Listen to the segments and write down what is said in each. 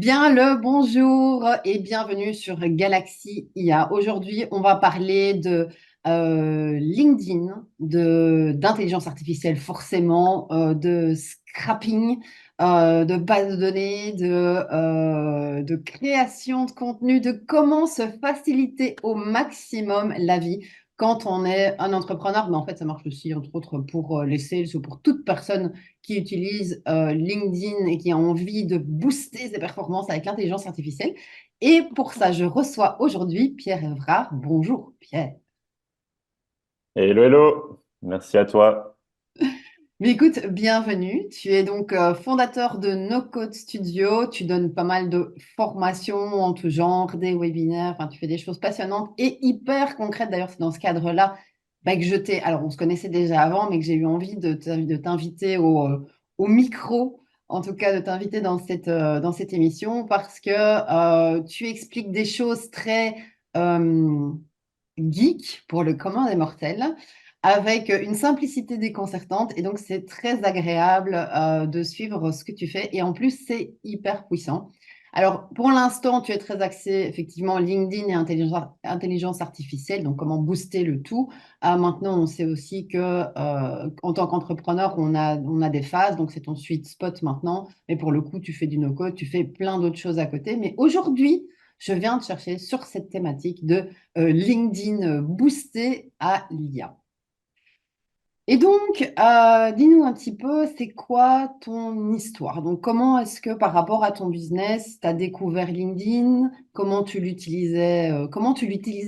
Bien le bonjour et bienvenue sur Galaxy IA. Aujourd'hui, on va parler de LinkedIn, d'intelligence artificielle forcément, de scrapping, de base de données, de création de contenu, de comment se faciliter au maximum la vie quand on est un entrepreneur. Mais en fait, ça marche aussi, entre autres, pour les sales ou pour toute personne qui utilise LinkedIn et qui a envie de booster ses performances avec l'intelligence artificielle. Et pour ça, je reçois aujourd'hui Pierre Evrard. Bonjour Pierre. Hello, hello, merci à toi. Mais écoute, bienvenue. Tu es donc fondateur de No Code Studio. Tu donnes pas mal de formations en tout genre, des webinaires. Enfin, tu fais des choses passionnantes et hyper concrètes. D'ailleurs, c'est dans ce cadre-là que je t'ai. Alors, on se connaissait déjà avant, mais que j'ai eu envie de t'inviter au micro, en tout cas, de t'inviter dans cette émission parce que tu expliques des choses très euh, geek pour le commun des mortels, avec une simplicité déconcertante. Et donc, c'est très agréable de suivre ce que tu fais. Et en plus, c'est hyper puissant. Alors, pour l'instant, tu es très axé effectivement LinkedIn et intelligence artificielle, donc comment booster le tout. Maintenant, on sait aussi que en tant qu'entrepreneur, on a des phases, donc c'est ton sweet spot maintenant. Mais pour le coup, tu fais du no-code, tu fais plein d'autres choses à côté. Mais aujourd'hui, je viens de chercher sur cette thématique de LinkedIn boosté à l'IA. Et donc, dis-nous un petit peu, c'est quoi ton histoire? Donc, comment est-ce que par rapport à ton business, tu as découvert LinkedIn? Comment tu l'utilisais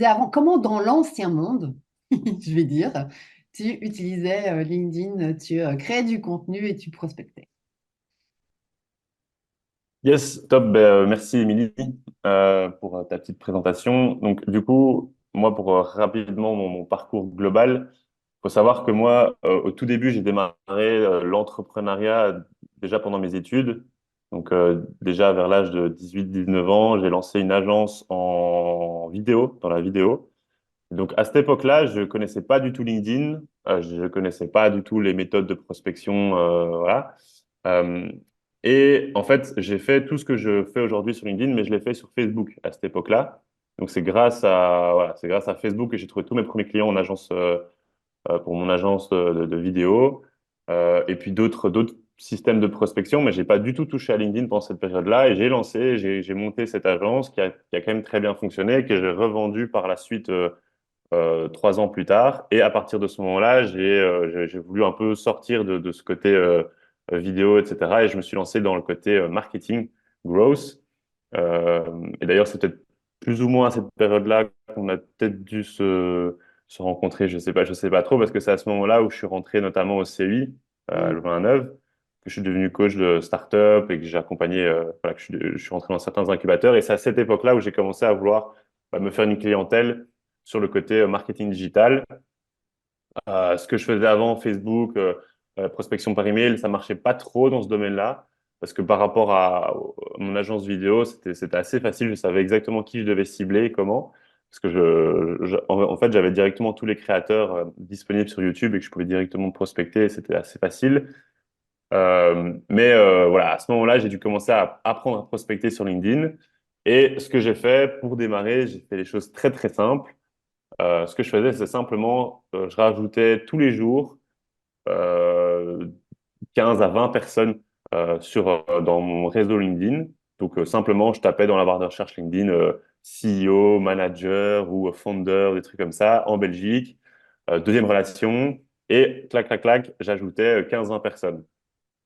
avant? Comment dans l'ancien monde, je vais dire, tu utilisais LinkedIn, tu créais du contenu et tu prospectais? Yes, top, merci Émilie pour ta petite présentation. Donc du coup, moi pour rapidement mon parcours global, faut savoir que moi, au tout début, j'ai démarré l'entrepreneuriat déjà pendant mes études. Donc déjà vers l'âge de 18-19 ans, j'ai lancé une agence en vidéo, dans la vidéo. Donc à cette époque-là, je connaissais pas du tout LinkedIn, je connaissais pas du tout les méthodes de prospection, voilà. Euh, et en fait, j'ai fait tout ce que je fais aujourd'hui sur LinkedIn, mais je l'ai fait sur Facebook à cette époque-là. Donc c'est grâce à Facebook que j'ai trouvé tous mes premiers clients en agence pour mon agence de vidéo, et puis d'autres systèmes de prospection, mais j'ai pas du tout touché à LinkedIn pendant cette période-là. Et j'ai monté cette agence qui a quand même très bien fonctionné, et que j'ai revendu par la suite. 3 ans plus tard. Et à partir de ce moment-là, j'ai voulu un peu sortir de ce côté vidéo, etc. Et je me suis lancé dans le côté marketing, growth. Euh, et d'ailleurs, c'est peut-être plus ou moins à cette période-là qu'on a peut-être dû se rencontrer. Je sais pas trop, parce que c'est à ce moment-là où je suis rentré notamment au CI, à Mm. Louvain-la-Neuve, que je suis devenu coach de start-up et que j'ai accompagné, voilà, que je suis rentré dans certains incubateurs. Et c'est à cette époque-là où j'ai commencé à vouloir me faire une clientèle sur le côté marketing digital. Ce que je faisais avant, Facebook, prospection par email, ça marchait pas trop dans ce domaine-là, parce que par rapport à mon agence vidéo, c'était assez facile. Je savais exactement qui je devais cibler et comment, parce que en fait, j'avais directement tous les créateurs disponibles sur YouTube et que je pouvais directement prospecter. Et c'était assez facile. Mais voilà, à ce moment-là, j'ai dû commencer à apprendre à prospecter sur LinkedIn. Et ce que j'ai fait pour démarrer, j'ai fait des choses très très simples. Ce que je faisais, c'est simplement, je rajoutais tous les jours euh, 15 à 20 personnes dans mon réseau LinkedIn. Donc, simplement, je tapais dans la barre de recherche LinkedIn CEO, manager ou founder, des trucs comme ça, en Belgique. Deuxième relation. Et clac, clac, clac, j'ajoutais 15-20 personnes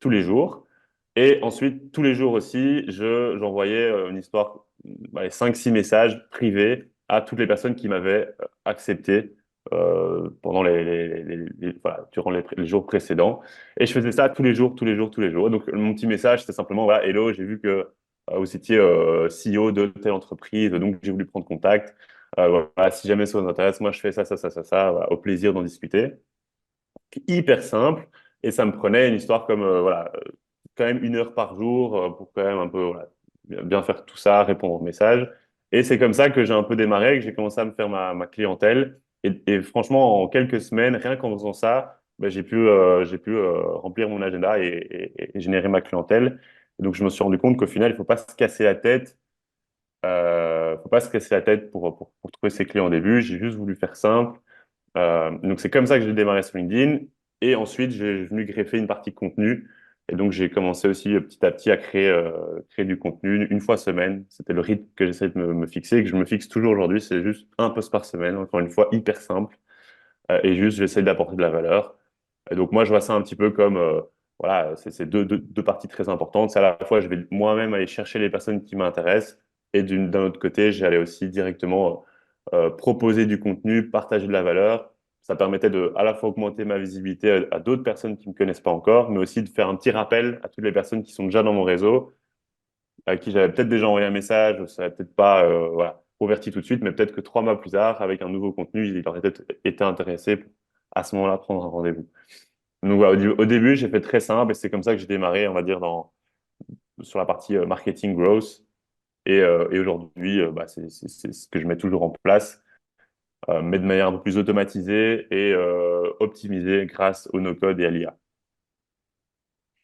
tous les jours. Et ensuite, tous les jours aussi, j'envoyais une histoire, 5-6 messages privés à toutes les personnes qui m'avaient accepté pendant voilà, durant les jours précédents. Et je faisais ça tous les jours, tous les jours, tous les jours. Donc, mon petit message, c'était simplement, voilà, hello, j'ai vu que vous étiez CEO de telle entreprise, donc j'ai voulu prendre contact. Voilà, si jamais ça vous intéresse, moi, je fais ça, ça, ça, ça, ça, voilà, au plaisir d'en discuter. Hyper simple. Et ça me prenait une histoire comme, voilà, quand même 1 heure par jour pour quand même un peu voilà, bien faire tout ça, répondre aux messages. Et c'est comme ça que j'ai un peu démarré, que j'ai commencé à me faire ma clientèle. Et franchement, en quelques semaines, rien qu'en faisant ça, ben, j'ai pu remplir mon agenda et générer ma clientèle. Et donc, je me suis rendu compte qu'au final, il faut pas se casser la tête. Faut pas se casser la tête pour trouver ses clients au début. J'ai juste voulu faire simple. Donc, c'est comme ça que j'ai démarré sur LinkedIn. Et ensuite, j'ai venu greffer une partie contenu. Et donc, j'ai commencé aussi petit à petit à créer du contenu une fois semaine. C'était le rythme que j'essaie de me fixer et que je me fixe toujours aujourd'hui. C'est juste un post par semaine. Encore une fois, hyper simple. Et juste, j'essaie d'apporter de la valeur. Et donc, moi, je vois ça un petit peu comme, voilà, c'est deux parties très importantes. C'est à la fois, je vais moi-même aller chercher les personnes qui m'intéressent, et d'un autre côté, j'allais aussi directement proposer du contenu, partager de la valeur. Ça permettait de à la fois augmenter ma visibilité à d'autres personnes qui ne me connaissent pas encore, mais aussi de faire un petit rappel à toutes les personnes qui sont déjà dans mon réseau, à qui j'avais peut-être déjà envoyé un message, ça n'avait peut-être pas voilà, converti tout de suite, mais peut-être que 3 mois plus tard, avec un nouveau contenu, ils auraient peut-être été intéressés pour, à ce moment-là, prendre un rendez-vous. Donc voilà, au début, j'ai fait très simple et c'est comme ça que j'ai démarré, on va dire, sur la partie marketing growth. Et aujourd'hui, bah, c'est ce que je mets toujours en place, mais de manière un peu plus automatisée et optimisée grâce au no-code et à l'IA.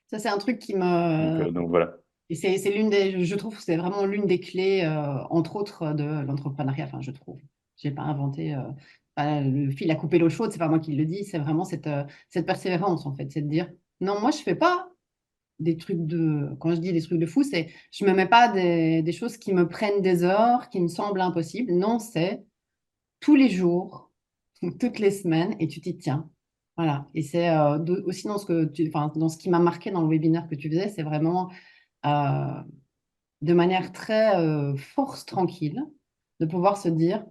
Ça, c'est un truc qui me... Donc voilà. Et c'est l'une des... Je trouve que c'est vraiment l'une des clés, entre autres, de l'entrepreneuriat. Enfin, je trouve. J'ai pas inventé... voilà, le fil à couper l'eau chaude, c'est pas moi qui le dis. C'est vraiment cette persévérance, en fait. C'est de dire, non, moi, je fais pas des trucs de... Quand je dis des trucs de fou, c'est... Je me mets pas des choses qui me prennent des heures, qui me semblent impossibles. Non, c'est tous les jours, toutes les semaines, et tu t'y tiens. Voilà. Et c'est aussi dans enfin, dans ce qui m'a marqué dans le webinaire que tu faisais, c'est vraiment euh, de manière très force tranquille de pouvoir se dire,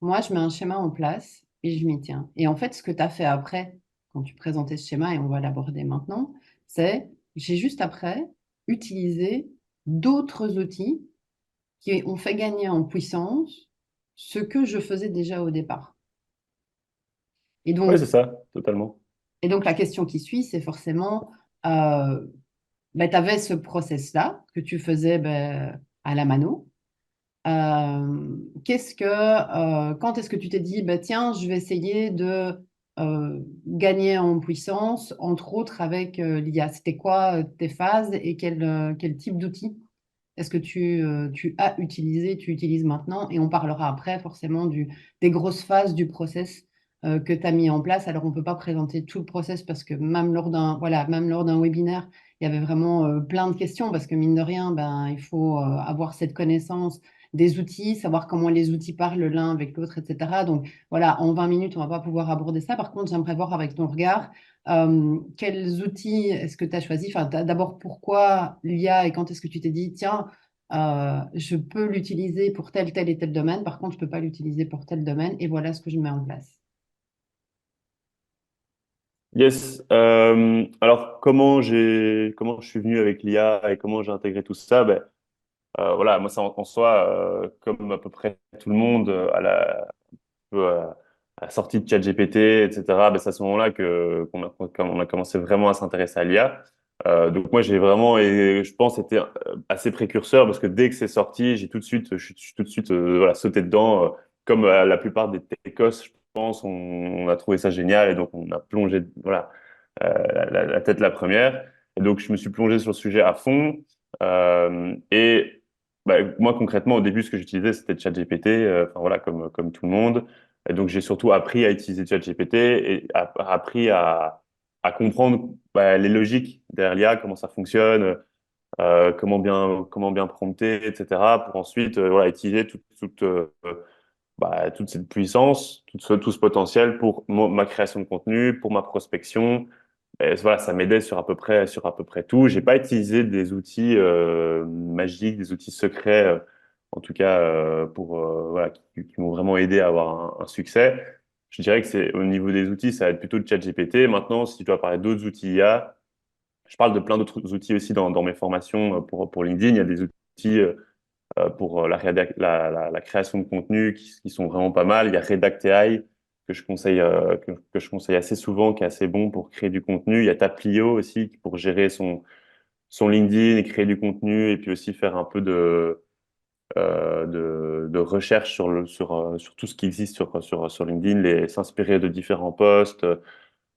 moi, je mets un schéma en place et je m'y tiens. Et en fait, ce que tu as fait après, quand tu présentais ce schéma, et on va l'aborder maintenant, c'est, j'ai juste après utilisé d'autres outils qui ont fait gagner en puissance ce que je faisais déjà au départ. Et Oui, donc, c'est ça, totalement. et donc la question qui suit, c'est forcément, tu avais ce process-là que tu faisais à la mano. Quand est-ce que tu t'es dit, bah, tiens, je vais essayer de gagner en puissance, entre autres avec l'IA? C'était quoi tes phases et quel type d'outils est-ce que tu as utilisé, tu utilises maintenant? Et on parlera après forcément des grosses phases du process que tu as mis en place. Alors, on ne peut pas présenter tout le process parce que même lors d'un webinaire, il y avait vraiment plein de questions parce que mine de rien, ben, il faut avoir cette connaissance des outils, savoir comment les outils parlent l'un avec l'autre, etc. Donc, voilà, en 20 minutes, on ne va pas pouvoir aborder ça. Par contre, j'aimerais voir avec ton regard quels outils est-ce que tu as choisi? Enfin, d'abord, pourquoi l'IA et quand est-ce que tu t'es dit, tiens, je peux l'utiliser pour tel et tel domaine, par contre, je ne peux pas l'utiliser pour tel domaine, et voilà ce que je mets en place. Yes. Alors, comment je suis venu avec l'IA et comment j'ai intégré tout ça? Ben, voilà, moi, ça en soi, comme à peu près tout le monde, à la sortie de ChatGPT, etc., ben, c'est à ce moment-là qu'on a commencé vraiment à s'intéresser à l'IA. Donc moi, j'ai vraiment, et je pense, été assez précurseur parce que dès que c'est sorti, je suis tout de suite voilà, sauté dedans. Comme la plupart des techos, je pense, on a trouvé ça génial et donc on a plongé voilà, la tête la première. Et donc je me suis plongé sur le sujet à fond. Et bah, moi, concrètement, au début, ce que j'utilisais, c'était ChatGPT, enfin voilà, comme tout le monde. Et donc, j'ai surtout appris à utiliser ChatGPT et appris à comprendre bah, les logiques derrière l'IA, comment ça fonctionne, comment bien prompter, etc. pour ensuite voilà, utiliser toute cette puissance, tout ce potentiel pour ma création de contenu, pour ma prospection. Et voilà, ça m'aidait sur à peu près tout. J'ai pas utilisé des outils magiques, des outils secrets, en tout cas voilà, qui m'ont vraiment aidé à avoir un succès. Je dirais que c'est au niveau des outils, ça va être plutôt le ChatGPT. Maintenant, si tu dois parler d'autres outils IA, je parle de plein d'autres outils aussi dans mes formations pour LinkedIn. Il y a des outils pour la création de contenu qui sont vraiment pas mal. Il y a Redact AI que je conseille assez souvent, qui est assez bon pour créer du contenu. Il y a Taplio aussi pour gérer son LinkedIn et créer du contenu et puis aussi faire un peu de recherche sur tout ce qui existe sur LinkedIn, s'inspirer de différents posts.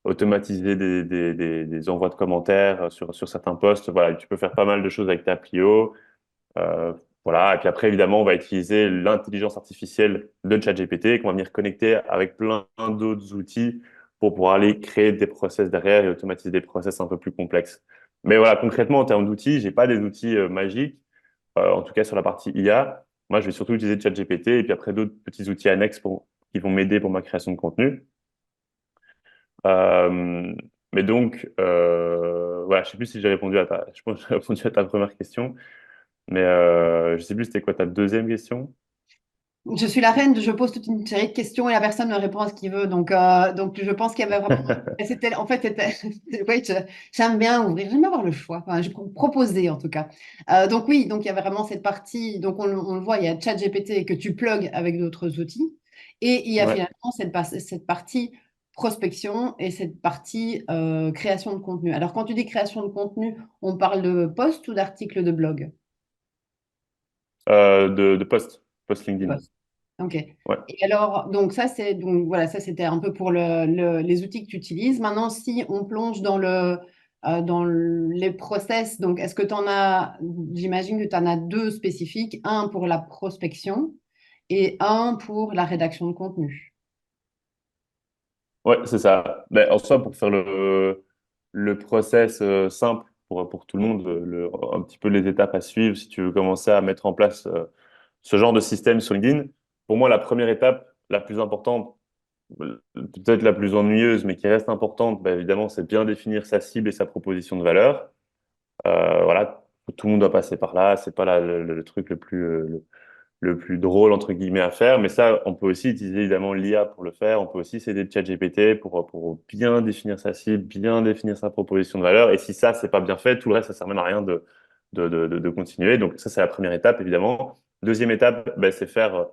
automatiser des envois de commentaires sur certains posts. Voilà, tu peux faire pas mal de choses avec ta Plio. Euh, voilà. Et puis après, évidemment, on va utiliser l'intelligence artificielle de ChatGPT qu'on va venir connecter avec plein d'autres outils pour pouvoir aller créer des process derrière et automatiser des process un peu plus complexes. Mais voilà, concrètement, en termes d'outils, j'ai pas des outils magiques. En tout cas, sur la partie IA, moi, je vais surtout utiliser ChatGPT et puis après d'autres petits outils annexes qui vont m'aider pour ma création de contenu. Euh, mais donc, voilà, je sais plus si j'ai répondu je pense que j'ai répondu à ta première question. Mais je sais plus c'était quoi ta deuxième question. Je suis la reine, je pose toute une série de questions et la personne me répond à ce qu'il veut. Donc je pense qu'il y avait vraiment. C'était, en fait, c'était, oui, j'aime bien ouvrir, j'aime avoir le choix. Enfin, je proposer en tout cas. Donc oui, donc il y avait vraiment cette partie. Donc on le voit, il y a ChatGPT que tu plugs avec d'autres outils. Et il y a Ouais. finalement cette partie prospection et cette partie création de contenu. Alors quand tu dis création de contenu, on parle de post ou d'articles de blog? De post LinkedIn. Ok. Ouais. Et alors, donc ça, c'est donc voilà, ça c'était un peu pour les outils que tu utilises. Maintenant, si on plonge les process, donc est-ce que tu en as, j'imagine que tu en as deux spécifiques, un pour la prospection et un pour la rédaction de contenu. Ouais, c'est ça. Ben, en soi, pour faire le process simple pour tout le monde, un petit peu les étapes à suivre si tu veux commencer à mettre en place ce genre de système sur LinkedIn, pour moi, la première étape, la plus importante, peut-être la plus ennuyeuse, mais qui reste importante, ben, évidemment, c'est bien définir sa cible et sa proposition de valeur. Voilà, tout le monde doit passer par là. C'est pas le truc le plus drôle entre guillemets à faire, mais ça, on peut aussi utiliser évidemment l'IA pour le faire. On peut aussi s'aider de ChatGPT pour bien définir sa cible, bien définir sa proposition de valeur. Et si ça, c'est pas bien fait, tout le reste, ça sert même à rien de continuer. Donc ça, c'est la première étape, évidemment. Deuxième étape, ben, c'est faire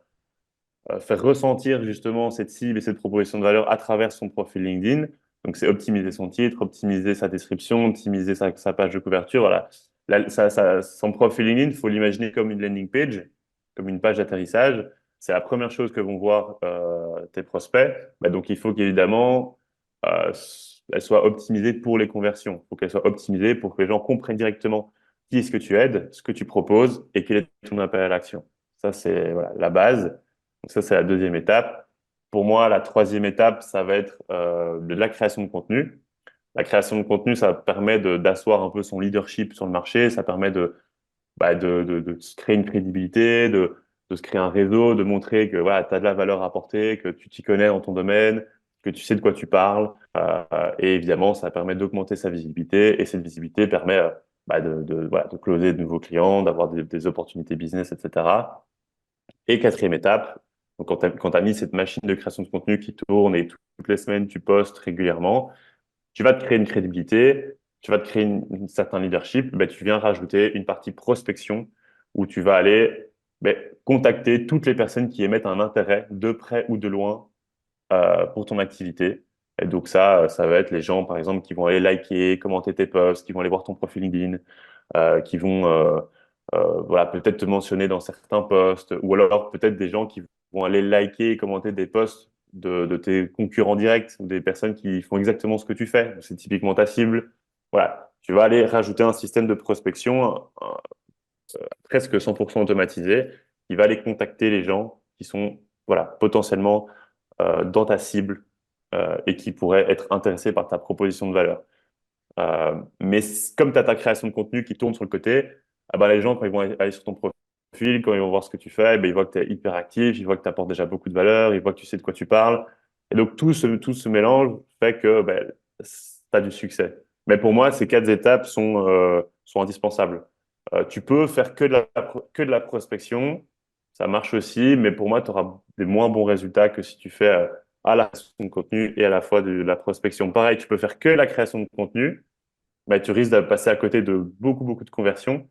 ressentir justement cette cible et cette proposition de valeur à travers son profil LinkedIn. Donc, c'est optimiser son titre, optimiser sa description, optimiser sa page de couverture. Voilà. Son profil LinkedIn, il faut l'imaginer comme une landing page, comme une page d'atterrissage. C'est la première chose que vont voir tes prospects. Bah, donc, il faut qu'évidemment, euh, elle soit optimisée pour les conversions. Il faut qu'elle soit optimisée pour que les gens comprennent directement qui est-ce que tu aides, ce que tu proposes et quel est ton appel à l'action. Ça, c'est voilà, la base. Donc ça, c'est la deuxième étape. Pour moi, la troisième étape, ça va être de la création de contenu. La création de contenu, ça permet d'asseoir un peu son leadership sur le marché. Ça permet de se créer une crédibilité, de se créer un réseau, de montrer que voilà, tu as de la valeur à apporter, que tu t'y connais dans ton domaine, que tu sais de quoi tu parles. Et évidemment, ça permet d'augmenter sa visibilité. Et cette visibilité permet voilà, de closer de nouveaux clients, d'avoir des opportunités business, etc. Et quatrième étape, donc quand tu as mis cette machine de création de contenu qui tourne et toutes les semaines tu postes régulièrement, tu vas te créer une crédibilité, tu vas te créer une certain leadership, ben, tu viens rajouter une partie prospection où tu vas aller ben, contacter toutes les personnes qui émettent un intérêt de près ou de loin pour ton activité. Et donc ça va être les gens, par exemple, qui vont aller liker, commenter tes posts, qui vont aller voir ton profil LinkedIn, qui vont voilà, peut-être te mentionner dans certains posts, ou alors peut-être des gens qui vont aller liker et commenter des posts de tes concurrents directs, ou des personnes qui font exactement ce que tu fais. C'est typiquement ta cible. Voilà, tu vas aller rajouter un système de prospection presque 100% automatisé qui va aller contacter les gens qui sont voilà, potentiellement dans ta cible et qui pourraient être intéressés par ta proposition de valeur. Mais comme tu as ta création de contenu qui tourne sur le côté, ah bah, les gens, quand ils vont aller sur ton profil, quand ils vont voir ce que tu fais, eh ben, ils voient que tu es hyper actif, ils voient que tu apportes déjà beaucoup de valeur, ils voient que tu sais de quoi tu parles. Et donc, tout ce mélange fait que ben, tu as du succès. Mais pour moi, ces quatre étapes sont indispensables. Tu peux faire que de la prospection, ça marche aussi, mais pour moi, tu auras des moins bons résultats que si tu fais à la création de contenu et à la fois de la prospection. Pareil, tu peux faire que la création de contenu, bah, tu risques de passer à côté de beaucoup de conversions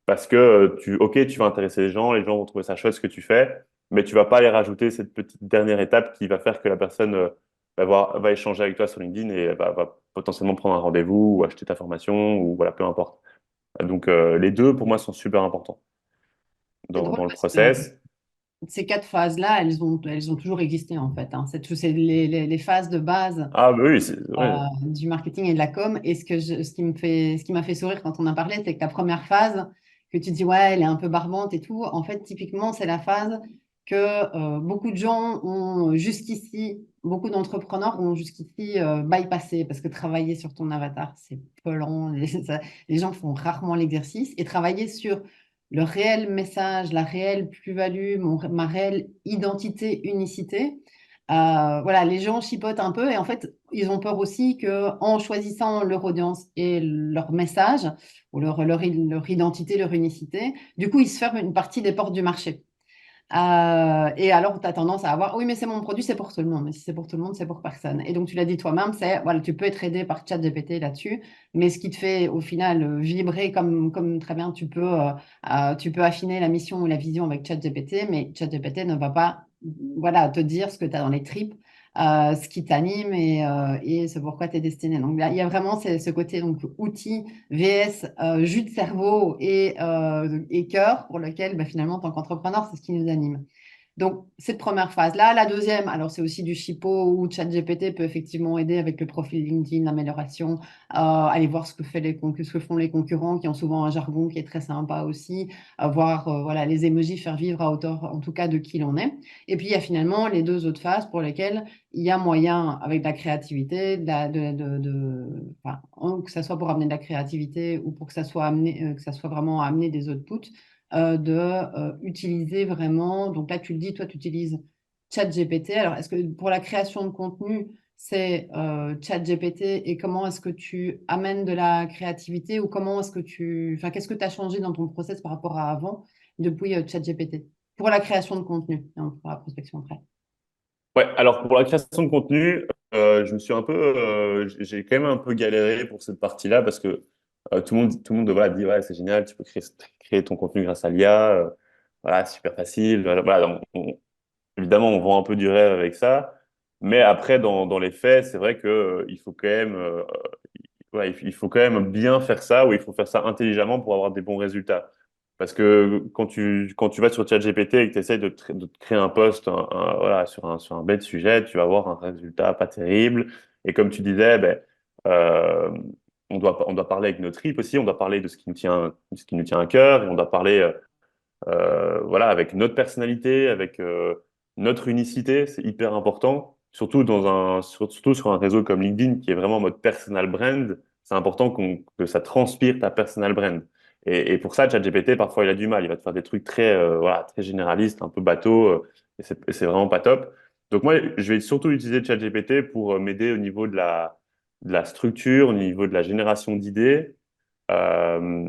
parce que ok, tu vas intéresser les gens vont trouver ça chouette ce que tu fais, mais tu vas pas aller rajouter cette petite dernière étape qui va faire que la personne va échanger avec toi sur LinkedIn et va potentiellement prendre un rendez-vous ou acheter ta formation ou voilà, peu importe. Donc, les deux, pour moi, sont super importants C'est drôle dans le parce que process. ces quatre phases-là, elles ont toujours existé en fait, hein. C'est les phases de base Ah, bah oui, ouais. du marketing et de la com. Et ce qui m'a fait sourire quand on a parlé, c'est que la première phase, que tu dis, ouais, elle est un peu barbante et tout, en fait, typiquement, c'est la phase que beaucoup de gens ont jusqu'ici, beaucoup d'entrepreneurs ont jusqu'ici bypassé parce que travailler sur ton avatar, c'est pelant. Les gens font rarement l'exercice et travailler sur le réel message, la réelle plus-value, ma réelle identité, unicité. Voilà, les gens chipotent un peu et en fait, ils ont peur aussi que en choisissant leur audience et leur message ou leur identité, leur unicité, du coup, ils se ferment une partie des portes du marché. Et alors, tu as tendance à avoir, oui, mais c'est mon produit, c'est pour tout le monde. Mais si c'est pour tout le monde, c'est pour personne. Et donc, tu l'as dit toi-même, voilà, tu peux être aidé par ChatGPT là-dessus, mais ce qui te fait au final vibrer comme très bien, tu peux affiner la mission ou la vision avec ChatGPT, mais ChatGPT ne va pas, voilà, te dire ce que tu as dans les tripes, ce qui t'anime et ce pourquoi tu es destiné. Donc, il y a vraiment ce côté donc, outil VS jus de cerveau et cœur pour lequel bah, finalement, en tant qu'entrepreneur, c'est ce qui nous anime. Donc, cette première phase-là. La deuxième, alors c'est aussi du chipo où ChatGPT peut effectivement aider avec le profil LinkedIn, l'amélioration, aller voir ce que font les concurrents qui ont souvent un jargon qui est très sympa aussi, voir voilà, les emojis faire vivre à hauteur en tout cas de qui l'on est. Et puis, il y a finalement les deux autres phases pour lesquelles il y a moyen, avec de la créativité, enfin, que ça soit pour amener de la créativité ou pour que ça soit, que ça soit vraiment amener des outputs, utiliser vraiment. Donc là, tu le dis, toi, tu utilises ChatGPT. Alors, est-ce que pour la création de contenu, c'est ChatGPT et comment est-ce que tu amènes de la créativité ou comment est-ce que enfin, qu'est-ce que tu as changé dans ton process par rapport à avant depuis ChatGPT pour la création de contenu et pour la prospection après? Ouais, alors pour la création de contenu, je me suis j'ai quand même un peu galéré pour cette partie-là parce que tout le monde voilà, dit ouais, c'est génial, tu peux créer ton contenu grâce à l'IA, voilà, c'est super facile. Voilà, évidemment, on vend un peu du rêve avec ça, mais après, dans les faits, c'est vrai que il faut quand même, ouais, il faut quand même bien faire ça ou il faut faire ça intelligemment pour avoir des bons résultats. Parce que quand tu vas sur ChatGPT et que tu essayes de te créer un post voilà, sur un bête sujet, tu vas avoir un résultat pas terrible. Et comme tu disais, ben, euh, on doit parler avec nos tripes aussi, on doit parler de ce qui nous tient à cœur, et on doit parler voilà, avec notre personnalité, avec notre unicité, c'est hyper important. Surtout sur un réseau comme LinkedIn qui est vraiment en mode personal brand, c'est important que ça transpire ta personal brand. Et pour ça, ChatGPT, parfois, il a du mal. Il va te faire des trucs voilà, très généralistes, un peu bateau, et c'est vraiment pas top. Donc moi, je vais surtout utiliser ChatGPT pour m'aider au niveau de la structure, au niveau de la génération d'idées. Euh,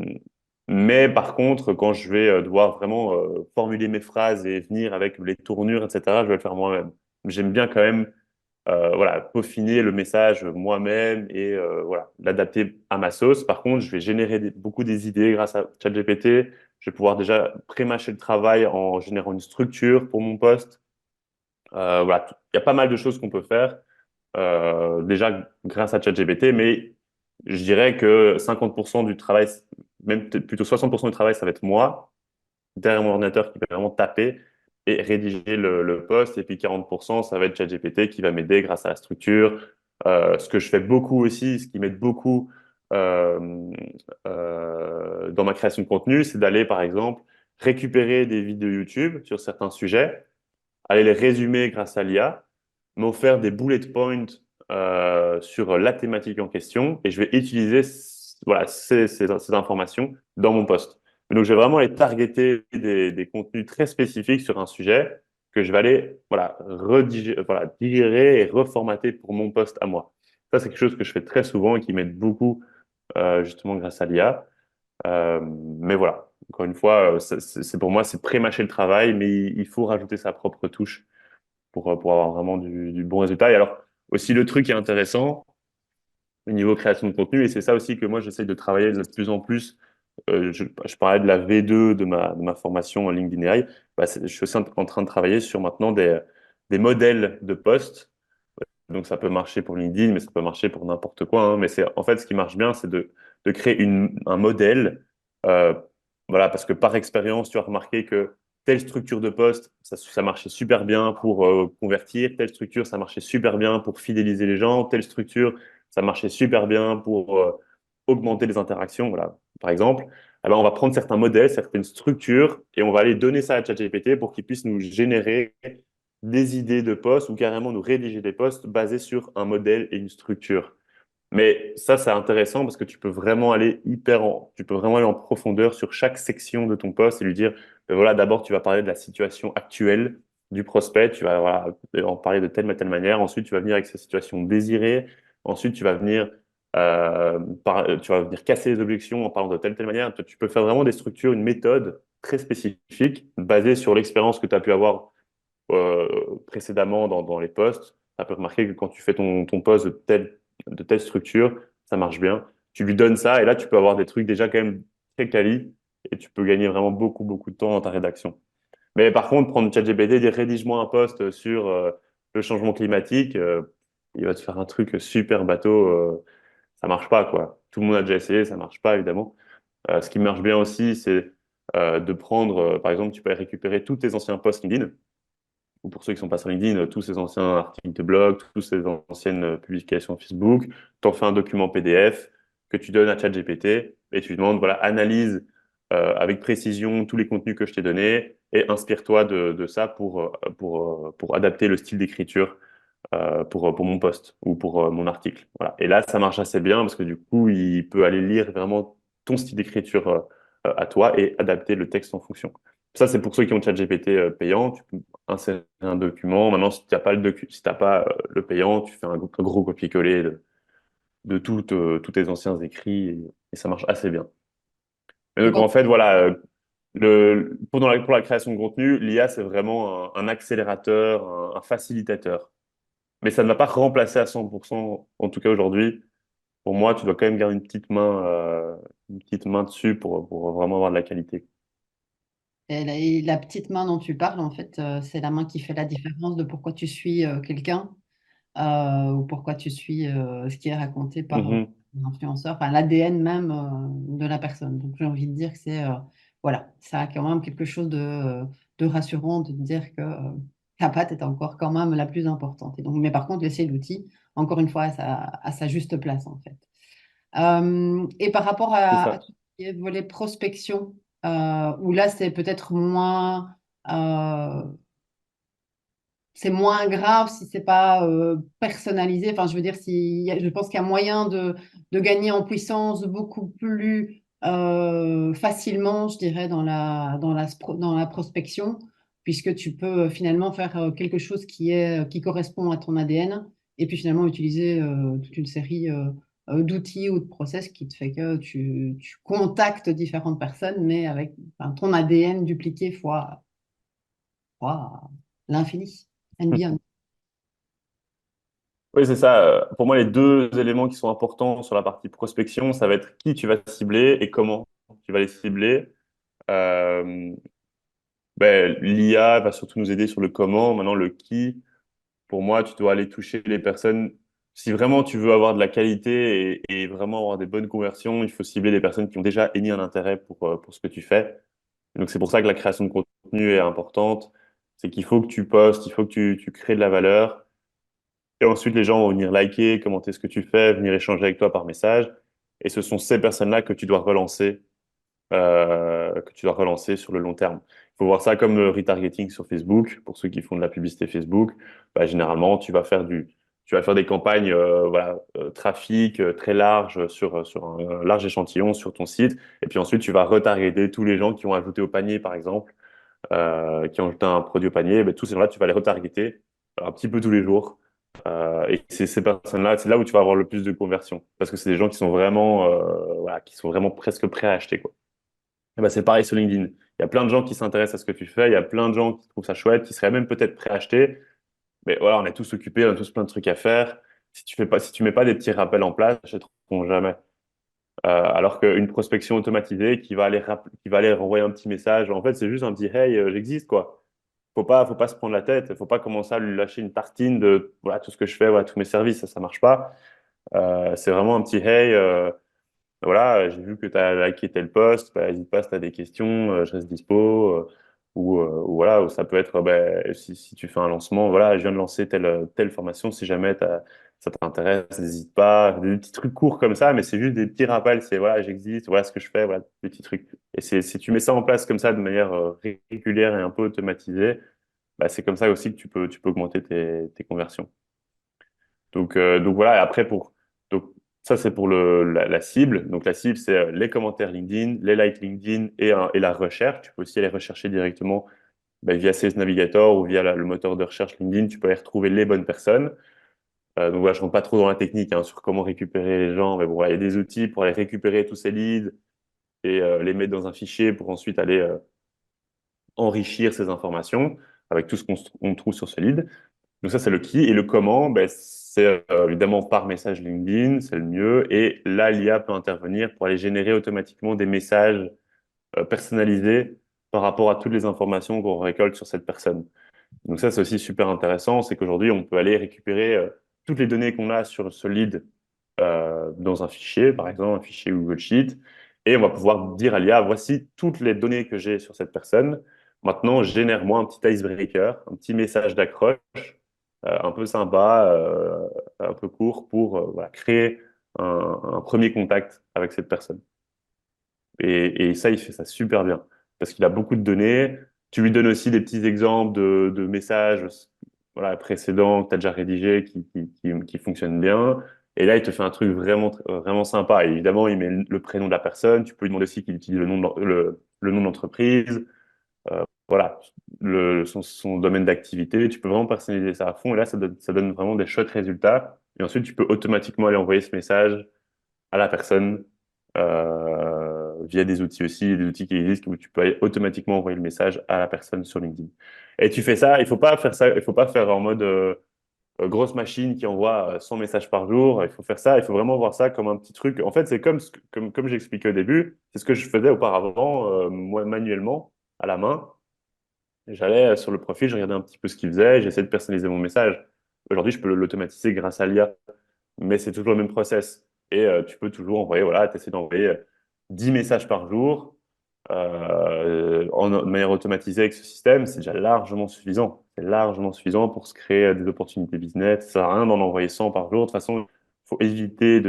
mais par contre, quand je vais devoir vraiment formuler mes phrases et venir avec les tournures, etc., je vais le faire moi-même. J'aime bien quand même voilà, peaufiner le message moi-même et voilà, l'adapter à ma sauce. Par contre, je vais générer beaucoup des idées grâce à ChatGPT. Je vais pouvoir déjà pré-mâcher le travail en générant une structure pour mon poste. Voilà, il y a pas mal de choses qu'on peut faire déjà grâce à ChatGPT, mais je dirais que 50% du travail, même peut-être plutôt 60% du travail, ça va être moi, derrière mon ordinateur qui va vraiment taper et rédiger le post. Et puis 40%, ça va être ChatGPT qui va m'aider grâce à la structure. Ce que je fais beaucoup aussi, ce qui m'aide beaucoup euh, dans ma création de contenu, c'est d'aller, par exemple, récupérer des vidéos YouTube sur certains sujets, aller les résumer grâce à l'IA, m'ont offert des bullet points sur la thématique en question et je vais utiliser voilà, ces informations dans mon post. Donc, je vais vraiment aller targeter des contenus très spécifiques sur un sujet que je vais aller voilà, voilà, digérer et reformater pour mon post à moi. Ça, c'est quelque chose que je fais très souvent et qui m'aide beaucoup justement grâce à l'IA. Mais voilà, encore une fois, c'est pour moi, c'est pré-mâcher le travail, mais il faut rajouter sa propre touche pour avoir vraiment du bon résultat. Et alors, aussi, le truc qui est intéressant au niveau création de contenu, et c'est ça aussi que moi, j'essaye de travailler de plus en plus. Je parlais de la V2 de ma formation en LinkedIn AI. Bah, je suis aussi en train de travailler sur maintenant des modèles de posts. Donc, ça peut marcher pour LinkedIn, mais ça peut marcher pour n'importe quoi, hein. Mais c'est, en fait, ce qui marche bien, c'est de créer un modèle. Euh, voilà, parce que par expérience, tu as remarqué que telle structure de poste, ça marchait super bien pour convertir, telle structure, ça marchait super bien pour fidéliser les gens, telle structure, ça marchait super bien pour augmenter les interactions, voilà, par exemple. Alors, on va prendre certains modèles, certaines structures, et on va aller donner ça à ChatGPT pour qu'il puisse nous générer des idées de postes ou carrément nous rédiger des postes basés sur un modèle et une structure. Mais ça, c'est intéressant parce que tu peux vraiment aller en profondeur sur chaque section de ton poste et lui dire, ben voilà, d'abord, tu vas parler de la situation actuelle du prospect, tu vas voilà, en parler de telle manière. Ensuite, tu vas venir avec sa situation désirée. Ensuite, tu vas venir casser les objections en parlant de telle manière. Tu peux faire vraiment des structures, une méthode très spécifique basée sur l'expérience que tu as pu avoir précédemment dans les postes. Tu peux remarquer que quand tu fais ton poste de telle structure, ça marche bien. Tu lui donnes ça et là, tu peux avoir des trucs déjà quand même très quali et tu peux gagner vraiment beaucoup, beaucoup de temps dans ta rédaction. Mais par contre, prendre ChatGPT et dire rédige-moi un post sur le changement climatique, il va te faire un truc super bateau. Ça marche pas, quoi. Tout le monde a déjà essayé, ça marche pas, évidemment. Ce qui marche bien aussi, c'est de prendre, par exemple, tu peux récupérer tous tes anciens posts LinkedIn ou pour ceux qui sont pas sur LinkedIn, tous ces anciens articles de blog, toutes ces anciennes publications Facebook, t'en fais un document PDF que tu donnes à ChatGPT et tu lui demandes, voilà, analyse avec précision tous les contenus que je t'ai donnés et inspire-toi de ça pour adapter le style d'écriture pour mon post ou pour mon article. Voilà. Et là, ça marche assez bien parce que du coup, il peut aller lire vraiment ton style d'écriture à toi et adapter le texte en fonction. Ça, c'est pour ceux qui ont ChatGPT payant. Tu peux insérer un document. Maintenant, si tu n'as pas si t'as pas le payant, tu fais un gros copier-coller de tous tes anciens écrits et ça marche assez bien. Et Donc, donc, en fait, voilà, pour la création de contenu, l'IA, c'est vraiment un accélérateur, un facilitateur. Mais ça ne va pas remplacer à 100%, en tout cas aujourd'hui. Pour moi, tu dois quand même garder une petite main dessus pour vraiment avoir de la qualité. et la petite main dont tu parles, en fait, c'est la main qui fait la différence de pourquoi tu suis quelqu'un ou pourquoi tu suis ce qui est raconté par Mhm. l'influenceur, enfin l'ADN même de la personne. Donc j'ai envie de dire que voilà, ça a quand même quelque chose de rassurant de te dire que ta patte est encore quand même la plus importante. Et donc, mais par contre, laisser l'outil, encore une fois, à sa juste place, en fait. Et par rapport C'est à ça. tout ce qui est volet prospection, où là, euh, c'est moins grave si c'est pas personnalisé. Enfin, je veux dire, je pense qu'il y a moyen de gagner en puissance beaucoup plus facilement, je dirais, dans la prospection, puisque tu peux finalement faire quelque chose qui correspond à ton ADN, et puis finalement utiliser toute une série d'outils ou de process qui te fait que tu contactes différentes personnes, mais avec enfin, ton ADN dupliqué fois l'infini and beyond. Oui, c'est ça. Pour moi, les deux éléments qui sont importants sur la partie prospection, ça va être qui tu vas cibler et comment tu vas les cibler. Euh, L'IA va surtout nous aider sur le comment. Maintenant, le qui, pour moi, tu dois aller toucher les personnes. Si vraiment tu veux avoir de la qualité et vraiment avoir des bonnes conversions, il faut cibler des personnes qui ont déjà émis un intérêt pour ce que tu fais. Donc, c'est pour ça que la création de contenu est importante. C'est qu'il faut que tu postes, il faut que tu crées de la valeur. Et ensuite, les gens vont venir liker, commenter ce que tu fais, venir échanger avec toi par message. Et ce sont ces personnes-là que tu dois relancer sur le long terme. Il faut voir ça comme le retargeting sur Facebook. Pour ceux qui font de la publicité Facebook, bah, généralement, tu vas faire des campagnes voilà, trafic très larges sur un large échantillon sur ton site. Et puis ensuite, tu vas retargeter tous les gens qui ont ajouté au panier, par exemple, qui ont ajouté un produit au panier. Ben, tous ces gens-là, tu vas les retargeter un petit peu tous les jours. Et c'est ces personnes-là, c'est là où tu vas avoir le plus de conversion. Parce que c'est des gens qui sont vraiment, voilà, qui sont vraiment presque prêts à acheter, quoi. Eh ben, c'est pareil sur LinkedIn. Il y a plein de gens qui s'intéressent à ce que tu fais, il y a plein de gens qui trouvent ça chouette, qui seraient même peut-être prêts à acheter. Mais voilà, on est tous occupés, on a tous plein de trucs à faire. Si tu mets pas des petits rappels en place, ils n'achèteront jamais. Alors qu'une prospection automatisée qui va aller renvoyer un petit message, en fait, c'est juste un petit hey, j'existe, quoi. Faut pas se prendre la tête, faut pas commencer à lui lâcher une tartine de voilà tout ce que je fais, voilà tous mes services, ça marche pas. C'est vraiment un petit hey. Voilà, j'ai vu que tu as liké tel post, bah, n'hésite pas si tu as des questions, je reste dispo. ou voilà, ou ça peut être, ben, si tu fais un lancement, voilà, je viens de lancer telle formation, si jamais ça t'intéresse, n'hésite pas. Des petits trucs courts comme ça, mais c'est juste des petits rappels, c'est voilà, j'existe, voilà ce que je fais, voilà, des petits trucs. Et si tu mets ça en place comme ça de manière régulière et un peu automatisée, bah, c'est comme ça aussi que tu peux augmenter tes conversions. Donc voilà, et après donc ça c'est pour la cible. Donc la cible c'est les commentaires LinkedIn, les likes LinkedIn et la recherche. Tu peux aussi aller rechercher directement via Sales Navigator ou via le moteur de recherche LinkedIn. Tu peux aller retrouver les bonnes personnes. Donc voilà, je rentre pas trop dans la technique sur comment récupérer les gens, mais bon, voilà, il y a des outils pour aller récupérer tous ces leads et les mettre dans un fichier pour ensuite aller enrichir ces informations avec tout ce qu'on trouve sur ce lead. Donc ça, c'est le qui. Et le comment, c'est évidemment par message LinkedIn, c'est le mieux. Et là, l'IA peut intervenir pour aller générer automatiquement des messages personnalisés par rapport à toutes les informations qu'on récolte sur cette personne. Donc ça, c'est aussi super intéressant, c'est qu'aujourd'hui, on peut aller récupérer toutes les données qu'on a sur ce lead dans un fichier, par exemple un fichier Google Sheet, et on va pouvoir dire à l'IA, voici toutes les données que j'ai sur cette personne. Maintenant, génère-moi un petit icebreaker, un petit message d'accroche, un peu sympa, un peu court, pour voilà, créer un premier contact avec cette personne. Et ça, il fait ça super bien parce qu'il a beaucoup de données. Tu lui donnes aussi des petits exemples de messages voilà, précédents que tu as déjà rédigés qui fonctionnent bien. Et là, il te fait un truc vraiment sympa. Et évidemment, il met le prénom de la personne. Tu peux lui demander aussi qu'il utilise le nom d'entreprise. Voilà, son domaine d'activité. Tu peux vraiment personnaliser ça à fond. Et là, ça donne vraiment des chouettes résultats. Et ensuite, tu peux automatiquement aller envoyer ce message à la personne via des outils aussi, des outils qui existent où tu peux aller automatiquement envoyer le message à la personne sur LinkedIn. Et tu fais ça, il faut pas faire ça, il faut pas faire en mode grosse machine qui envoie 100 messages par jour. Il faut faire ça, il faut vraiment voir ça comme un petit truc. En fait, c'est comme j'expliquais au début, c'est ce que je faisais auparavant, moi manuellement, à la main. J'allais sur le profil, je regardais un petit peu ce qu'il faisait, j'essayais de personnaliser mon message. Aujourd'hui, je peux l'automatiser grâce à l'IA, mais c'est toujours le même process. Et tu peux toujours envoyer, voilà, tu essaies d'envoyer 10 messages par jour de manière automatisée avec ce système, c'est déjà largement suffisant. C'est largement suffisant pour se créer des opportunités business. Ça sert à rien d'en envoyer 100 par jour. De toute façon, il faut éviter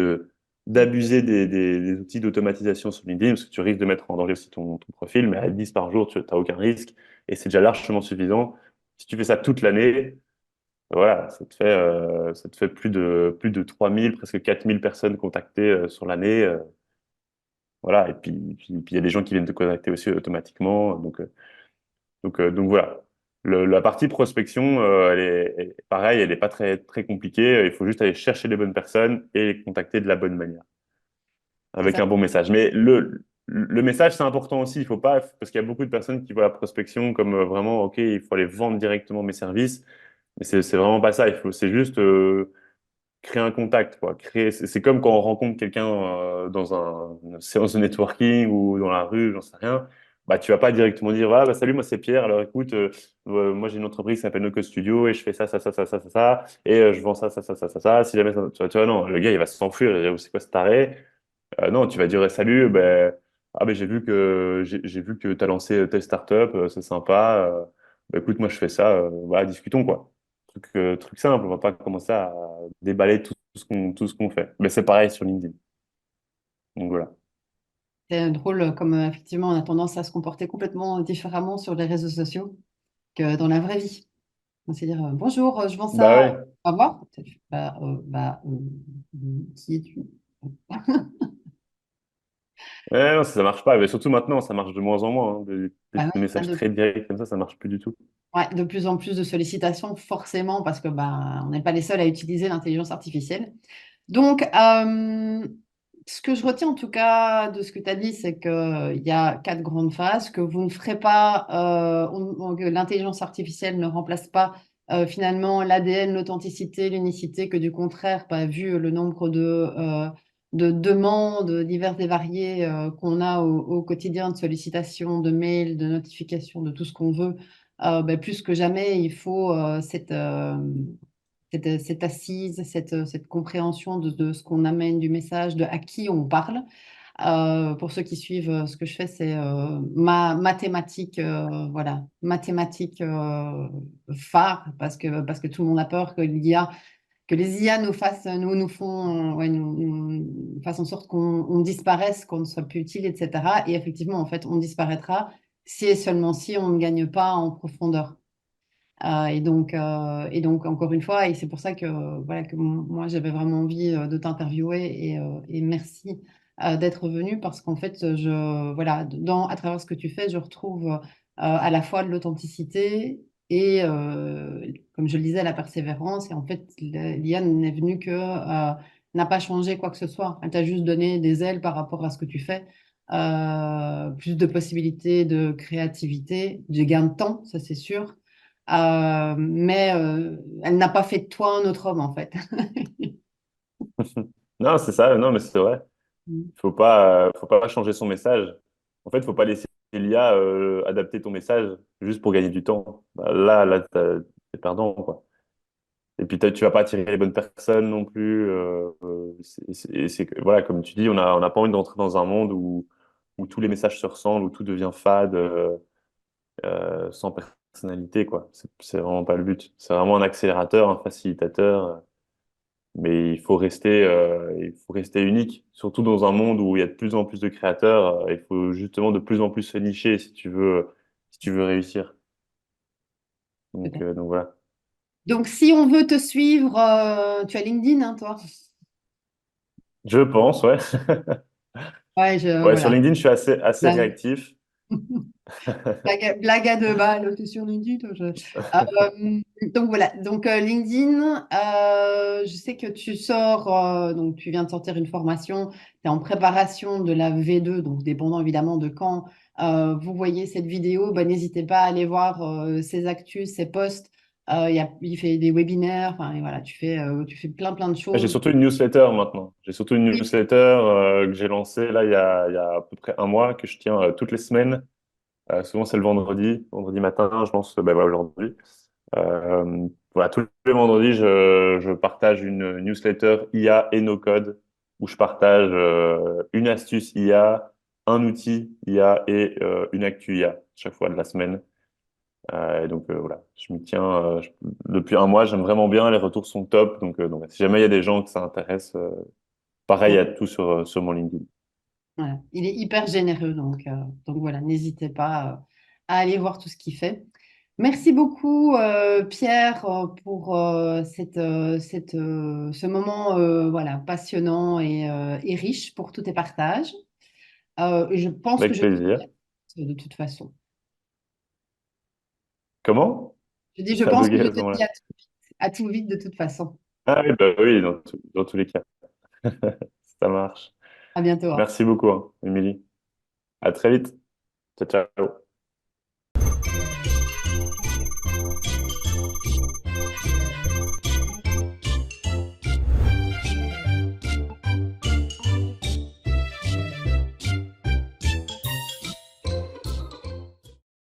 d'abuser des outils d'automatisation sur LinkedIn parce que tu risques de mettre en danger aussi ton profil. Mais à 10 par jour, tu n'as aucun risque et c'est déjà largement suffisant. Si tu fais ça toute l'année, voilà, ça te fait plus de 3000, presque 4000 personnes contactées sur l'année. Voilà, et puis il y a des gens qui viennent te contacter aussi automatiquement. Donc voilà. La partie prospection, elle est pareil, elle n'est pas très, très compliquée. Il faut juste aller chercher les bonnes personnes et les contacter de la bonne manière, C'est avec ça. un bon message. Mais le message, c'est important aussi. Il faut pas, parce qu'il y a beaucoup de personnes qui voient la prospection comme vraiment, OK, il faut aller vendre directement mes services. Mais c'est vraiment pas ça. C'est juste créer un contact, quoi. C'est comme quand on rencontre quelqu'un dans une séance de networking ou dans la rue, j'en sais rien. Bah, tu vas pas directement dire, ah, bah, salut, moi c'est Pierre. Alors écoute, moi j'ai une entreprise qui s'appelle NoCo Studio et je fais ça, ça, ça, ça, ça, ça, ça, et je vends ça, ça, ça, ça, ça, ça. Si jamais tu vois, non, le gars il va s'enfuir, il va dire, c'est quoi ce taré? Non, tu vas dire, salut, ben, ah, ben, j'ai vu que tu as lancé telle startup, c'est sympa. Ben, écoute, moi je fais ça, voilà, discutons quoi. Truc simple, on va pas commencer à déballer tout ce qu'on fait. Mais c'est pareil sur LinkedIn. Donc voilà. C'est drôle comme effectivement on a tendance à se comporter complètement différemment sur les réseaux sociaux que dans la vraie vie. C'est dire bonjour, je vends Bah ça, ouais. au revoir. Qui es-tu? Ouais, non, ça marche pas. Mais surtout maintenant, ça marche de moins en moins, hein. Des Bah ouais, messages très directs comme ça marche plus du tout. ouais, de plus en plus de sollicitations, forcément, parce que on n'est pas les seuls à utiliser l'intelligence artificielle. Donc, ce que je retiens en tout cas de ce que tu as dit, c'est qu'il y a quatre grandes phases, que vous ne ferez pas, que l'intelligence artificielle ne remplace pas finalement l'ADN, l'authenticité, l'unicité, que du contraire, pas vu le nombre de demandes diverses et variées qu'on a au quotidien, de sollicitations, de mails, de notifications, de tout ce qu'on veut, plus que jamais, il faut cette assise, cette compréhension de ce qu'on amène du message, de à qui on parle. Pour ceux qui suivent, ce que je fais, c'est mathématiques, voilà, mathématiques phare, parce que tout le monde a peur que les IA nous font, ouais, nous fassent en sorte qu'on disparaisse, qu'on ne soit plus utile, etc. Et effectivement, en fait, on disparaîtra si et seulement si on ne gagne pas en profondeur. Et donc, encore une fois, et c'est pour ça que, voilà, que moi, j'avais vraiment envie de t'interviewer et merci d'être venu parce qu'en fait, voilà, à travers ce que tu fais, je retrouve à la fois de l'authenticité et, comme je le disais, la persévérance. Et en fait, l'IA n'est venue n'a pas changé quoi que ce soit. Elle t'a juste donné des ailes par rapport à ce que tu fais. Plus de possibilités de créativité, de gain de temps, ça c'est sûr. Mais elle n'a pas fait de toi un autre homme, en fait. Non, c'est ça, non, mais c'est vrai. Faut pas changer son message. En fait, faut pas laisser l'IA adapter ton message juste pour gagner du temps. Bah, là, t'es perdant, quoi. Et puis, tu vas pas attirer les bonnes personnes non plus. Voilà, comme tu dis, on n'a pas envie d'entrer dans un monde où tous les messages se ressemblent, où tout devient fade, sans personnalité, quoi. C'est vraiment pas le but. C'est vraiment un accélérateur, un facilitateur. Mais il faut rester unique, surtout dans un monde où il y a de plus en plus de créateurs. Il faut justement de plus en plus se nicher si tu veux réussir. Donc voilà. Donc, si on veut te suivre, tu as LinkedIn, hein, toi? Je pense, ouais. Ouais, Ouais, sur voilà. LinkedIn, je suis assez Blague, réactif. blague à deux balles, t'es sur LinkedIn, toi, donc voilà, donc LinkedIn, je sais que tu sors, donc tu viens de sortir une formation, tu es en préparation de la V2, donc dépendant évidemment de quand vous voyez cette vidéo, bah, n'hésitez pas à aller voir ses actus, ses posts. Il fait des webinaires, enfin et voilà, tu fais plein de J'ai choses. surtout une newsletter maintenant. J'ai surtout une Oui, newsletter que j'ai lancée là il y a à peu près un mois, que je tiens toutes les semaines. Souvent, c'est le vendredi matin, je lance ben, voilà, aujourd'hui. Voilà, tous les vendredis, je partage une newsletter IA et no code où je partage une astuce IA, un outil IA et une actu IA chaque fois de la semaine. Voilà, je m'y tiens depuis un mois, j'aime vraiment bien, les retours sont top. Donc, si jamais il y a des gens que ça intéresse, pareil, il y a tout sur mon LinkedIn. voilà. Il est hyper généreux, donc voilà, n'hésitez pas à aller voir tout ce qu'il fait. Merci beaucoup, Pierre, pour ce moment voilà, passionnant et riche pour tous tes partages. Je pense que Avec je te plaisir. dirai de toute façon. Comment? Je dis, je Ça a pense que bugué je à ce te dis moment-là. à tout vite de toute façon. Ah oui, bah oui, dans tous les cas. Ça marche. À bientôt, hein. Merci beaucoup, hein, Émilie. À très vite. Ciao, ciao.